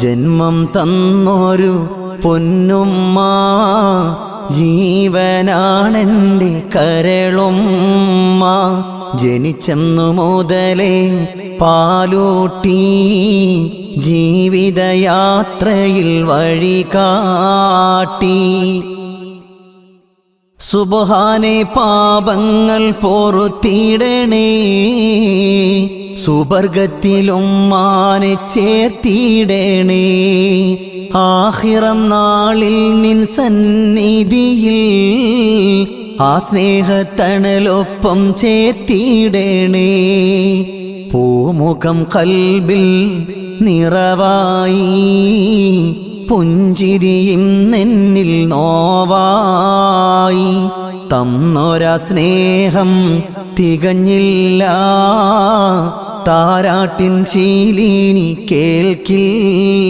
ജന്മം തന്നൊരു പൊന്നുമ്മ, ജീവനാണെൻ്റെ കരളുമ്മ. ജനിച്ചെന്നു മുതലേ പാലൂട്ടി ജീവിതയാത്രയിൽ വഴി കാട്ടി. സുബ്ഹാനേ പാപങ്ങൾ പൊറുത്തിടണേ, സുബർഗത്തിലുമ്മാനെ ചേർത്തിടണേ. ആഖിറം നാളിൽ നിൻ സന്നിധിയിൽ ആ സ്നേഹത്തണലൊപ്പം ചേർത്തിടണേ. പൂമുഖം കൽബിൽ നിറവായി, പുഞ്ചിരിയും നെന്നിൽ നോവായി. തന്നൊര സ്നേഹം തികഞ്ഞില്ല, താരാട്ടിൻ ശീലിനി കേൾക്കില്ല.